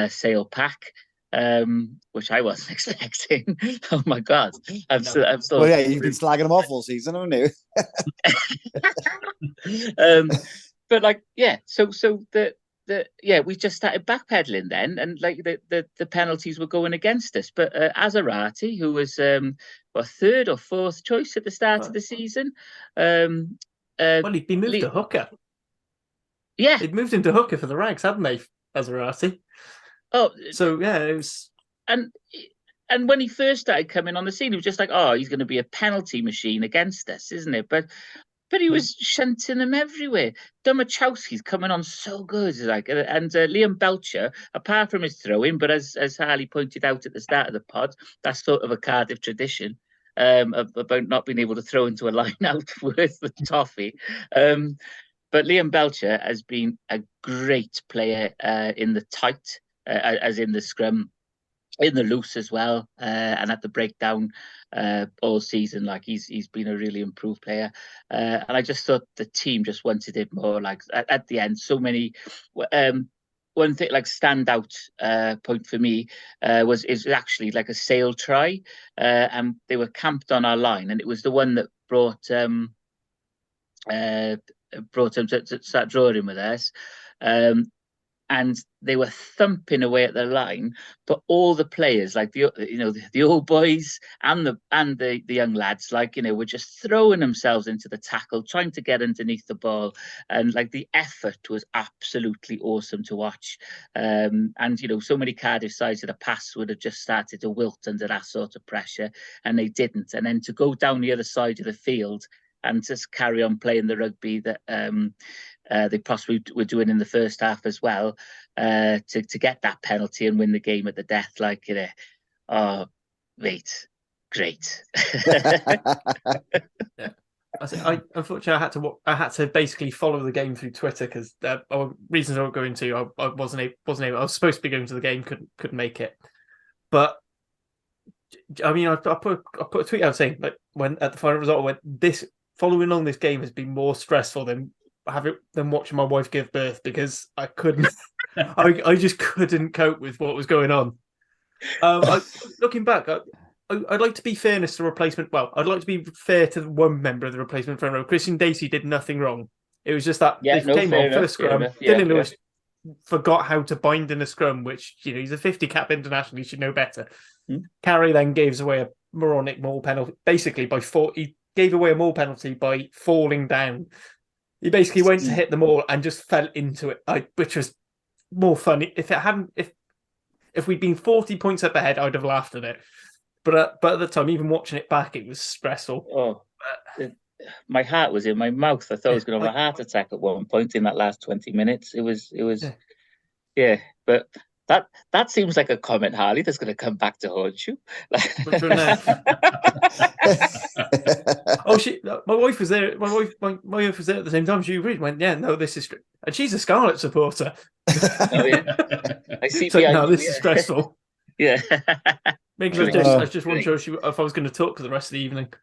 Sale pack, which I wasn't expecting. Oh my God. I'm still well, yeah, you've been slagging them off all season, haven't you? But like, yeah, so we just started backpedaling then, and like the penalties were going against us. But Azarati, who was third or fourth choice at the start of the season, well, he'd been moved to hooker. Yeah, they'd moved him to hooker for the Rags, hadn't they, Azarati? Oh, so yeah, it was. And when he first started coming on the scene, he was just like, he's going to be a penalty machine against us, isn't it? But he was shunting them everywhere. Domachowski's coming on so good, and Liam Belcher, apart from his throwing, but as Harley pointed out at the start of the pod, that's sort of a Cardiff tradition about not being able to throw into a line out worth the toffee. But Liam Belcher has been a great player in the tight, as in the scrum, in the loose as well, and at the breakdown all season. Like he's been a really improved player, and I just thought the team just wanted it more. Like at the end, so many. One thing, like standout point for me is actually like a Sale try, and they were camped on our line, and it was the one that brought him to start drawing with us. And they were thumping away at the line, but all the players, like the old boys and the young lads, were just throwing themselves into the tackle, trying to get underneath the ball, and like the effort was absolutely awesome to watch. And so many Cardiff sides of the past would have just started to wilt under that sort of pressure, and they didn't. And then to go down the other side of the field and just carry on playing the rugby that they possibly were doing in the first half as well, to get that penalty and win the game at the death. Great. Yeah. Unfortunately, I had to basically follow the game through Twitter because reasons I won't go into. I wasn't able. I was supposed to be going to the game, couldn't make it. But I mean, I put a tweet out saying, like, when at the final result, I went, this following on this game has been more stressful than watching my wife give birth, because I couldn't, I just couldn't cope with what was going on. Looking back, I'd like to be fairness to replacement. Well, I'd like to be fair to one member of the replacement front row. Christian Dacey did nothing wrong. It was just that they came on first scrum. Dylan Lewis forgot how to bind in a scrum, which, you know, he's a 50 cap international. He should know better. Carey then gives away a moronic maul penalty, basically he gave away a maul penalty by falling down. He basically went to hit the maul and just fell into it, which was more funny. If we'd been 40 points up ahead, I'd have laughed at it. But at the time, even watching it back, it was stressful. Oh, my heart was in my mouth. I thought I was going to have a heart attack at one point in that last 20 minutes. It was, but that seems like a comment, Harley, that's going to come back to haunt you. Which one now? My wife was there. My wife was there at the same time. She went, "Yeah, no, this is," and she's a Scarlet supporter. Oh yeah, I see. So, no, this is stressful. Yeah, I just wasn't sure if I was going to talk for the rest of the evening.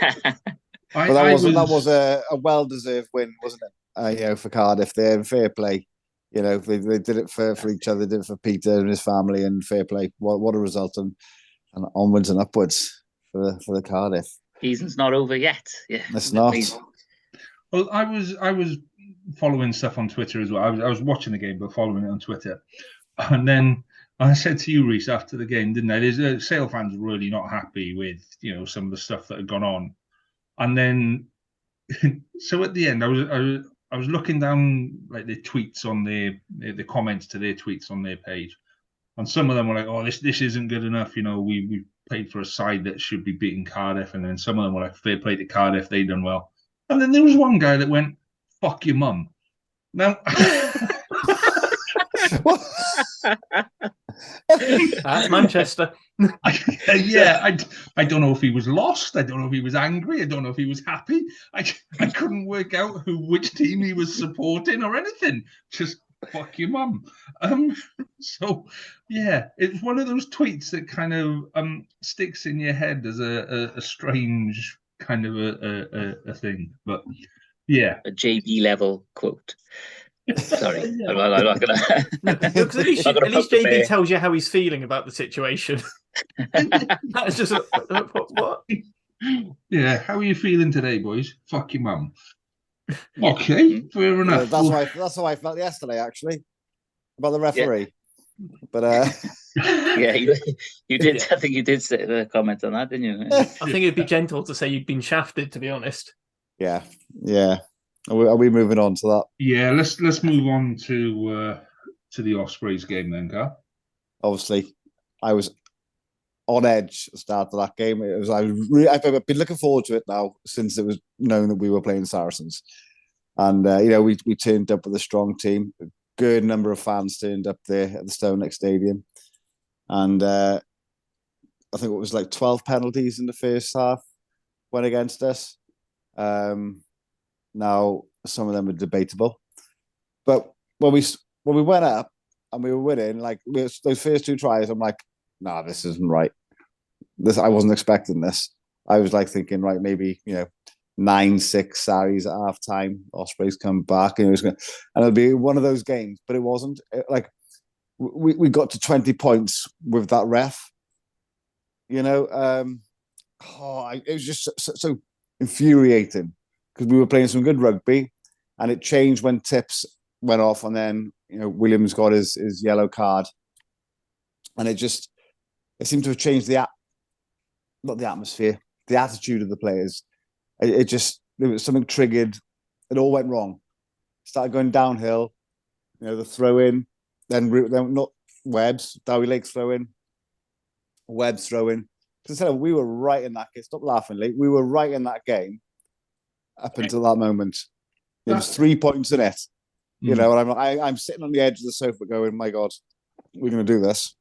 That was a well-deserved win, wasn't it? For Cardiff, they're fair play. You know, they did it for each other, they did it for Peter and his family, and fair play. What a result, and onwards and upwards for the Cardiff. Season's not over yet. Yeah, it's not. Well, I was following stuff on Twitter as well. I was watching the game, but following it on Twitter, and then I said to you, Reese, after the game, didn't I? Sale fans were really not happy with, you know, some of the stuff that had gone on, and then so at the end, I was looking down like the tweets on the comments to their tweets on their page, and some of them were like, "Oh, this isn't good enough." You know, we played for a side that should be beating Cardiff, and then some of them were like, "Fair play to Cardiff, they done well." And then there was one guy that went, "Fuck your mum." Now, That's Manchester. I don't know if he was lost. I don't know if he was angry. I don't know if he was happy. I couldn't work out which team he was supporting or anything. Just fuck your mum. So yeah, it's one of those tweets that kind of sticks in your head as a strange kind of a thing. But yeah, a JB level quote. Sorry, I'm not gonna. Because at least JB tells you how he's feeling about the situation. That's just what? Yeah, how are you feeling today, boys? Fuck your mum. Okay, fair enough. That's how I felt yesterday, actually, about the referee. Yeah. But yeah, you did. I think you did say the comment on that, didn't you? I think it'd be gentle to say you'd been shafted, to be honest. Yeah. Are we moving on to that? Yeah, let's move on to the Ospreys game then, Carl. Obviously, I was on edge at the start of that game. I've been looking forward to it now since it was known that we were playing Saracens, and we turned up with a strong team. A good number of fans turned up there at the Stonex Stadium, and I think it was like 12 penalties in the first half went against us. Now, some of them are debatable, but when we went up and we were winning, like those first two tries, I'm like, nah, this isn't right. I wasn't expecting this. I was like thinking, right, maybe 9-6 Saris at half time. Ospreys come back, and it'll be one of those games, but it wasn't. We got to 20 points with that ref. It was just so infuriating. Because we were playing some good rugby, and it changed when tips went off, and then Williams got his yellow card, and it seemed to have changed not the atmosphere, the attitude of the players. There was something triggered. It all went wrong. Started going downhill. The throw in, then not Webb's, Dowie Lake's throw in, Webb's throw in. Because we were right in that game. Stop laughing, Lee. We were right in that game. Up until that moment, there was 3 points in it, and I'm sitting on the edge of the sofa going, "My God, we're going to do this.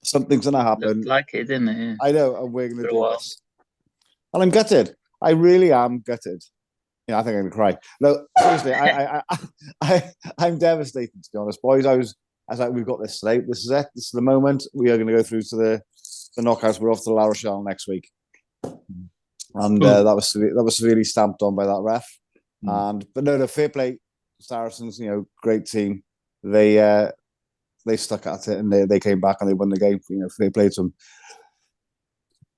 Something's going to happen." Looked like it, didn't it? Yeah. I know, and we're going to do this. And I'm gutted. I really am gutted. I think I'm going to cry. No, seriously, I'm devastated, to be honest, boys. I was like, we've got this today. This is it. This is the moment. We are going to go through to the knockouts. We're off to La Rochelle next week. and that was severely stamped on by that ref. But no, fair play, Saracens. Great team. They stuck at it and they came back and they won the game. Fair play to them.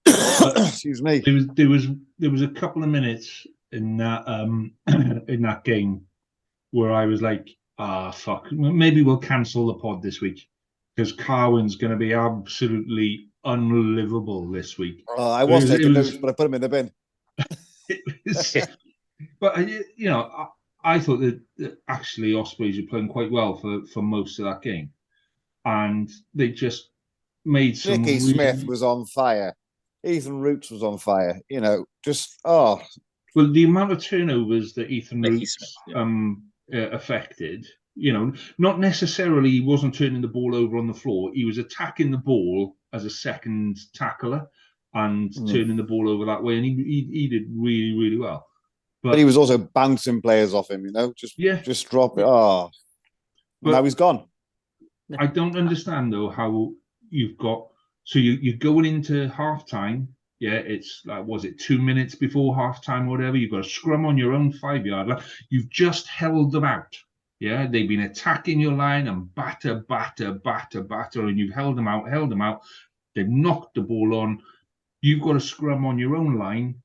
Excuse me. There was a couple of minutes in that in that game where I was like, fuck, maybe we'll cancel the pod this week because Carwin's going to be absolutely unlivable this week. Oh, I was taking notes, but I put him in the bin. But I thought that actually Ospreys were playing quite well for most of that game, and they just made some. Nicky Smith was on fire. Ethan Roots was on fire. Well, the amount of turnovers that Ethan Roots affected. Not necessarily he wasn't turning the ball over on the floor. He was attacking the ball as a second tackler and turning the ball over that way, and he did really, really well. But he was also bouncing players off him, just drop it. But now he's gone. I don't understand though how you've got you're going into halftime. Yeah, it's like, was it 2 minutes before halftime or whatever? You've got a scrum on your own 5-yard line. You've just held them out. Yeah, they've been attacking your line and batter, and you've held them out. They've knocked the ball on. You've got a scrum on your own line,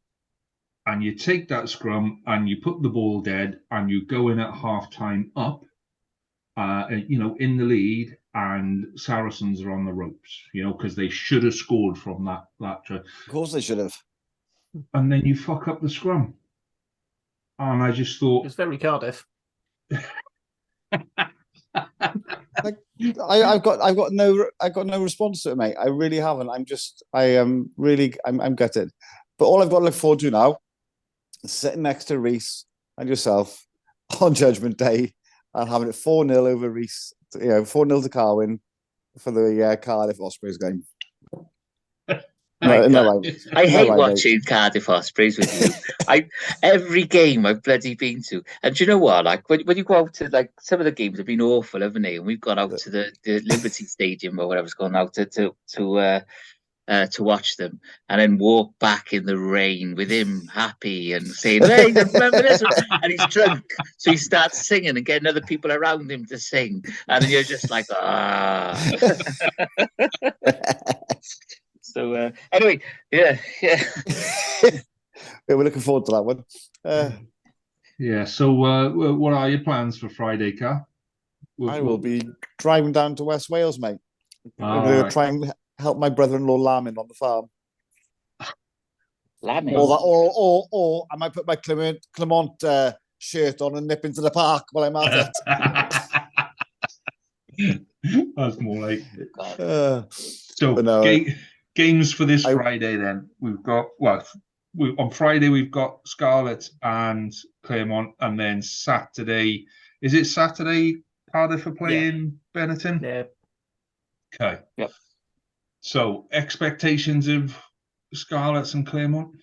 and you take that scrum and you put the ball dead, and you go in at halftime up, in the lead, and Saracens are on the ropes, because they should have scored from that. Of course they should have. And then you fuck up the scrum, and I just thought it's very Cardiff. I've got no response to it, mate. I really haven't. I'm gutted. But all I've got to look forward to now is sitting next to Reese and yourself on Judgment Day and having it 4-0 over Reese. 4-0 to Carwin for the Cardiff Ospreys game. I hate watching Cardiff Ospreys with you. Every game I've bloody been to, and do you know what? Like when you go out to some of the games have been awful, haven't they? And we've gone out to the Liberty Stadium or whatever's gone out to watch them, and then walk back in the rain with him happy and saying, "Hey, remember this?" And he's drunk, so he starts singing and getting other people around him to sing, and then you're just like, So anyway, yeah. We're looking forward to that one. Yeah. So, what are your plans for Friday, Car? I will be driving down to West Wales, mate. I'm going to try and help my brother-in-law lambing on the farm. Lambing. Or I might put my Clement shirt on and nip into the park while I'm at it. That's more like it. Games for this Friday then. We've got on Friday we've got Scarlets and Claremont, and then Saturday, is it Saturday Cardiff are playing Benetton? Yeah. Okay. Yep. So expectations of Scarlets and Claremont?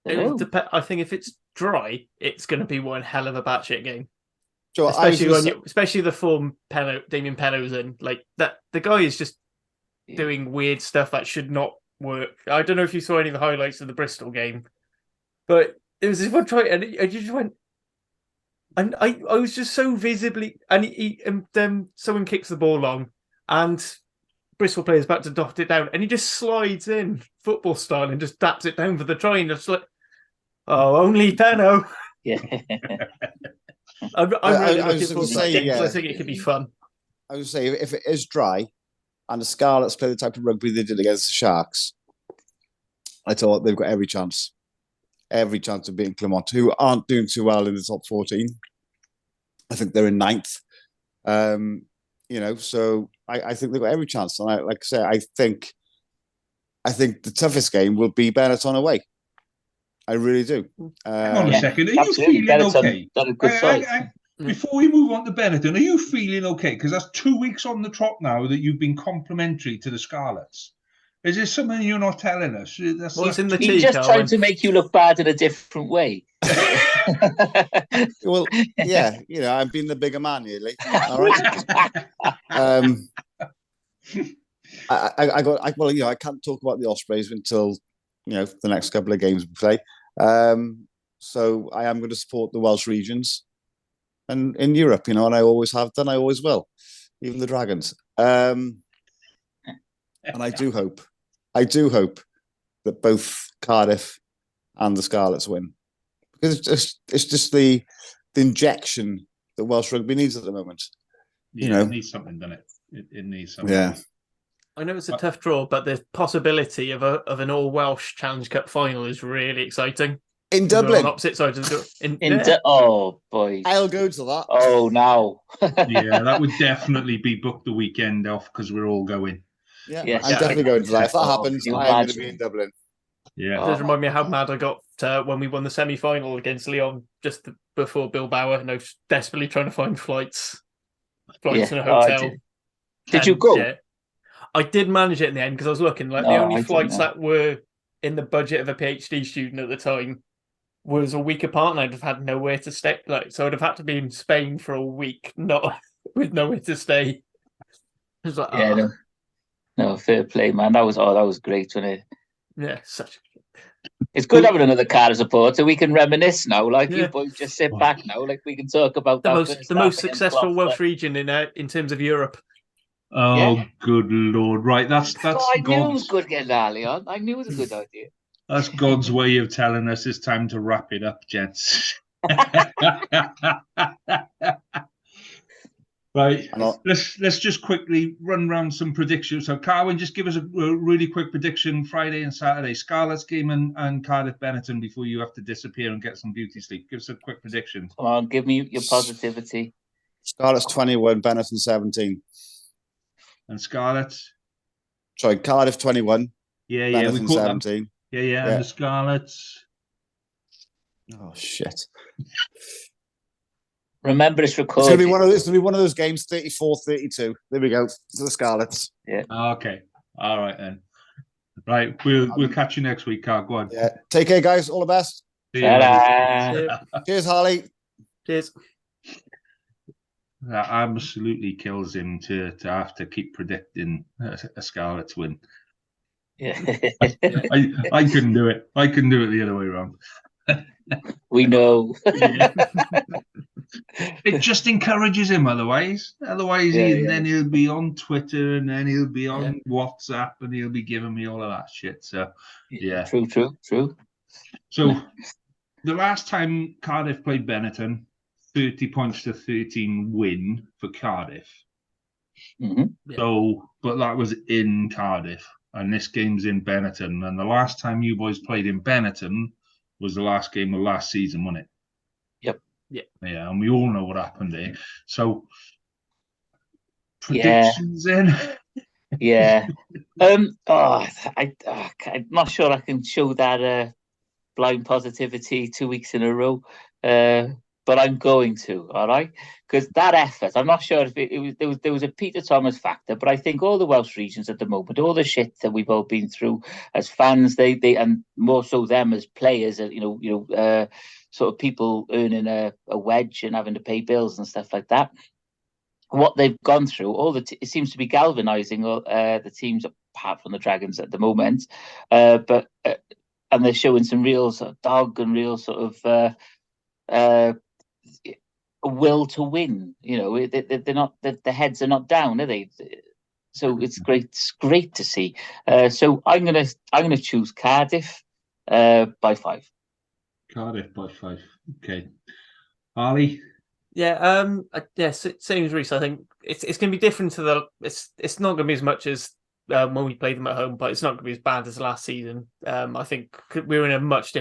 I think if it's dry, it's going to be one hell of a batshit game. Sure, especially the form Damien Penno's in, like that. The guy is just doing weird stuff that should not work. I don't know if you saw any of the highlights of the Bristol game, but it was this one try, and you just went. And I was just so visibly, and then someone kicks the ball long, and Bristol player's about to dot it down, and he just slides in football style and just taps it down for the try, and it's like, oh, only Penno. Yeah. I'm really looking forward to that game, I think it could be fun. I was going to say, if it is dry and the Scarlets play the type of rugby they did against the Sharks, I thought they've got every chance of beating Clermont, who aren't doing too well in the top 14. I think they're in 9th. So I think they've got every chance. And I think the toughest game will be Benetton away. I really do. Hang on a second. Are you feeling okay? Before we move on to Benetton, are you feeling okay? Because that's 2 weeks on the trot now that you've been complimentary to the Scarlets. Is there something you're not telling us? What's in the tea, He's just trying to make you look bad in a different way. Well, yeah, I'm being the bigger man here, Lee. All right. I can't talk about the Ospreys until the next couple of games we play. So I am going to support the Welsh regions, and in Europe, and I always have done, I always will, even the Dragons. And I do hope that both Cardiff and the Scarlets win, because it's just the injection that Welsh rugby needs at the moment. It needs something, doesn't it? It needs something. Yeah. I know it's a tough draw, but the possibility of an all Welsh Challenge Cup final is really exciting. In Dublin, on opposite sides of oh boy, I'll go to that. Oh no, yeah, that would definitely be booked the weekend off because we're all going. Yeah, I'm definitely going to that. If that happens, I'm going to be in Dublin. Yeah, it does remind me of how mad I got when we won the semi-final against Lyon just before Bilbao, and I was desperately trying to find flights in a hotel. Did you go? Yeah, I did manage it in the end because I was looking the only flights that were in the budget of a PhD student at the time was a week apart, and I'd have had nowhere to stay. So I'd have had to be in Spain for a week, not with nowhere to stay. I was like, no, fair play, man. That was great, wasn't it? Yeah, it's good having another Cardiff supporter. We can reminisce now, you boys just sit back now, we can talk about the most successful Welsh region in terms of Europe. Oh, good Lord! Right, that's. I knew it was good getting Harley on. I knew it was a good idea. That's God's way of telling us it's time to wrap it up, gents. Right, let's just quickly run around some predictions. So, Carwyn, just give us a really quick prediction: Friday and Saturday, Scarlets game and Cardiff Benetton before you have to disappear and get some beauty sleep. Give us a quick prediction. Come on, give me your positivity. Scarlets 21, Benetton 17. And Scarlets? Sorry, Cardiff 21. Yeah, Benetton 17. Yeah, and the Scarlets. Oh shit. Remember, it's recorded. It's going to be one of those games, 34-32. There we go. To the Scarlets. Yeah. Okay. All right then. Right, we'll catch you next week, Carl. Go on. Yeah. Take care, guys. All the best. Cheers, Harley. Cheers. That absolutely kills him to have to keep predicting a Scarlets win. Yeah. I couldn't do it. I couldn't do it the other way around. We know. It just encourages him otherwise. Then he'll be on Twitter, and then he'll be on WhatsApp, and he'll be giving me all of that shit. So yeah. True. So the last time Cardiff played Benetton, 30 points to 13 win for Cardiff. Mm-hmm. So, but that was in Cardiff, and this game's in Benetton. And the last time you boys played in Benetton was the last game of last season, wasn't it? Yep. Yeah, and we all know what happened there. So, predictions then? Yeah. I'm not sure I can show that blind positivity 2 weeks in a row. But I'm going to, all right? Because that effort, I'm not sure if there was a Peter Thomas factor, but I think all the Welsh regions at the moment, all the shit that we've all been through as fans, they and more so them as players, sort of people earning a wedge and having to pay bills and stuff like that. What they've gone through, it seems to be galvanising the teams apart from the Dragons at the moment, and they're showing some real sort of dog and real sort of will to win. They're not, the heads are not down, are they? So it's great. It's great to see. So I'm gonna choose Cardiff by 5. Cardiff by 5. Okay, Harley. Yeah. Same as Reece. I think it's going to be different to it's not going to be as much as when we played them at home, but it's not going to be as bad as last season. I think we were in a much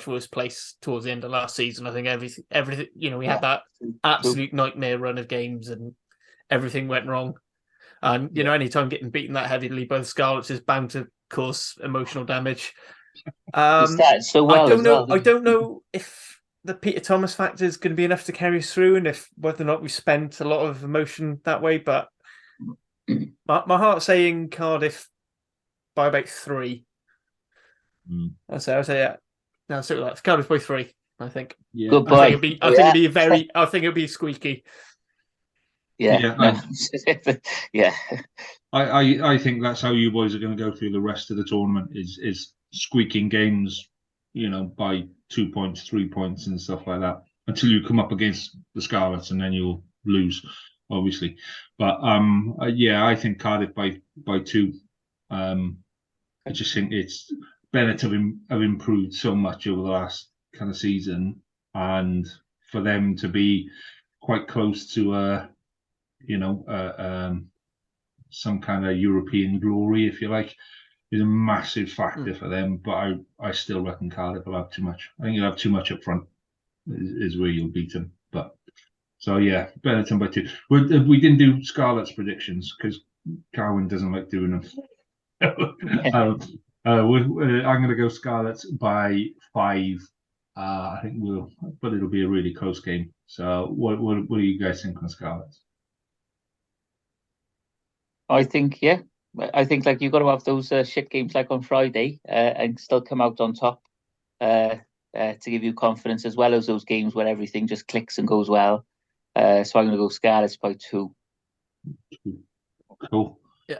worse place towards the end of last season. I think everything, we had that absolute nightmare run of games and everything went wrong. And, anytime getting beaten that heavily by the Scarlets is bound to cause emotional damage. So well I don't know if the Peter Thomas factor is going to be enough to carry us through, and whether or not we spent a lot of emotion that way, but my heart's saying Cardiff by about 3. I'll say yeah. No, so that's Cardiff by 3. I think. Yeah. Good boy. I think it'll be squeaky. Yeah. Yeah. I think that's how you boys are going to go through the rest of the tournament is squeaking games, by 2 points, 3 points, and stuff like that until you come up against the Scarlets, and then you'll lose, obviously. But I think Cardiff by 2. I just think it's Bennett have improved so much over the last kind of season, and for them to be quite close to some kind of European glory, if you like, is a massive factor for them. But I still reckon Cardiff will have too much. I think you'll have too much up front is where you'll beat them. But so yeah, Benetton by 2. We didn't do Scarlet's predictions because Carwin doesn't like doing them. I'm going to go Scarlets by 5. I think but it'll be a really close game. So what do you guys think on Scarlets? I think like you've got to have those shit games like on Friday and still come out on top to give you confidence, as well as those games where everything just clicks and goes well. So I'm going to go Scarlets by 2. Cool. Yeah.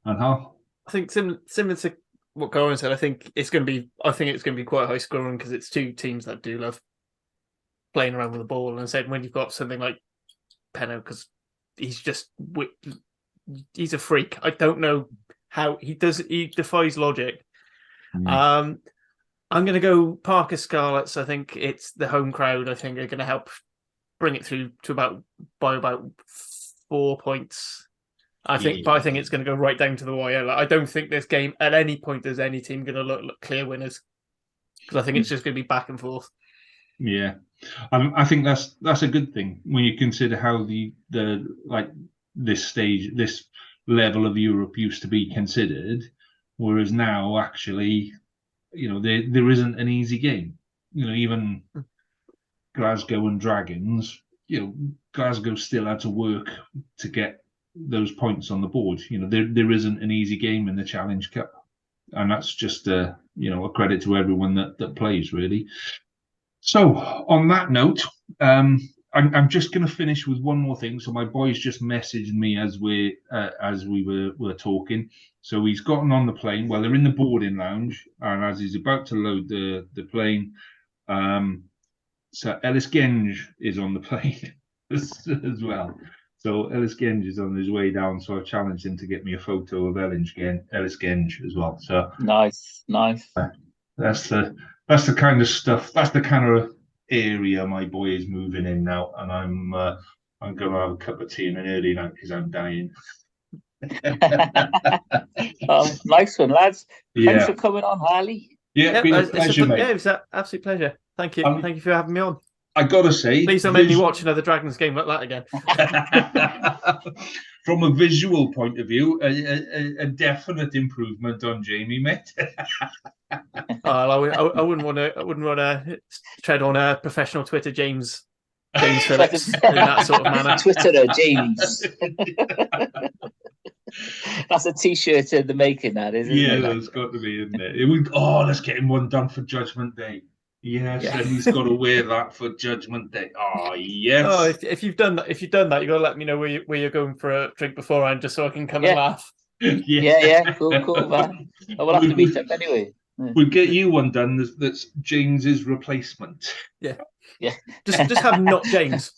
And how? I think similar to what Goran said, I think it's going to be quite high scoring because it's two teams that do love playing around with the ball. And I said when you've got something like Penno, because he's a freak. I don't know how he defies logic. I'm going to go Parker Scarlets. I think it's the home crowd. I think are going to help bring it through to about 4 points. I think it's going to go right down to the wire. Like, I don't think this game at any point there's any team going to look clear winners, because I think it's just going to be back and forth. Yeah, I think that's a good thing when you consider how the this level of Europe used to be considered, whereas now actually, there isn't an easy game. Even Glasgow and Dragons, Glasgow still had to work to get those points on the board. There isn't an easy game in the Challenge Cup, and that's just a credit to everyone that plays, really. So on that note, I'm just going to finish with one more thing. So my boys just messaged me as we were talking. So he's gotten on the plane. Well, they're in the boarding lounge, and as he's about to load the plane, so Ellis Genge is on the plane as well. So Ellis Genge is on his way down. So I challenged him to get me a photo of Ellis Genge as well. So nice. That's the kind of stuff. That's the kind of area my boy is moving in now, and I'm going to have a cup of tea in an early night because I'm dying. Nice one, lads. Yeah. Thanks for coming on, Harley. Yeah, it's been a pleasure, mate. Yeah, it was an absolute pleasure. Thank you. Thank you for having me on. I gotta say, please don't make me watch another Dragons game like that again. From a visual point of view, a definite improvement on Jamie, mate. I wouldn't want to tread on a professional Twitter James Phillips in that sort of manner. Twitterer James. That's a T-shirt in the making, that isn't it? Yeah, that's got to be, isn't it? Let's get him one done for Judgment Day. Yes, yeah. And he's got to wear that for Judgment Day. Oh, yes. Oh, if you've done that, you got to let me know where you're going for a drink beforehand, just so I can come and laugh. Yeah. Cool, man. I will have to meet up anyway. We'll get you one done. That's James's replacement. Yeah. Just have not James.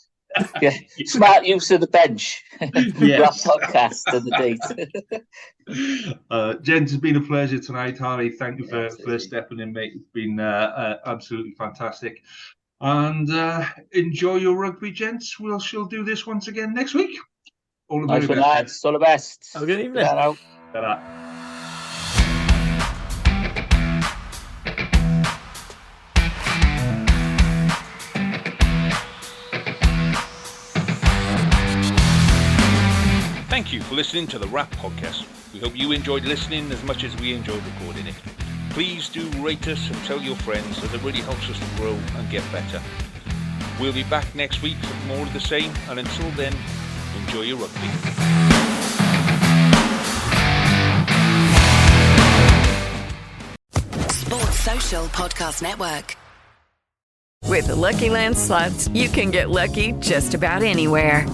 Yeah, smart use of the bench. Last podcast of the date. Gents, it's been a pleasure tonight. Harley, thank you for stepping in, mate. It's been absolutely fantastic. And enjoy your rugby, gents. She'll do this once again next week. All the nice very one, best. lads. All the best. Have a good evening. Ta-ra. Thank you for listening to the Wrap Podcast. We hope you enjoyed listening as much as we enjoyed recording it. Please do rate us and tell your friends, as it really helps us to grow and get better. We'll be back next week with more of the same, and until then, enjoy your rugby. Sports Social Podcast Network. With the Lucky Land Slots, you can get lucky just about anywhere.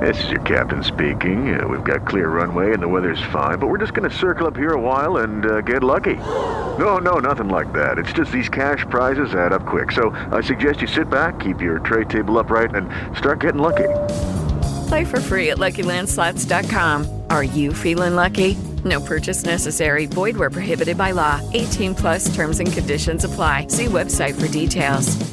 This is your captain speaking. We've got clear runway and the weather's fine, but we're just going to circle up here a while and get lucky. No, nothing like that. It's just these cash prizes add up quick. So I suggest you sit back, keep your tray table upright, and start getting lucky. Play for free at LuckyLandSlots.com. Are you feeling lucky? No purchase necessary. Void where prohibited by law. 18+ terms and conditions apply. See website for details.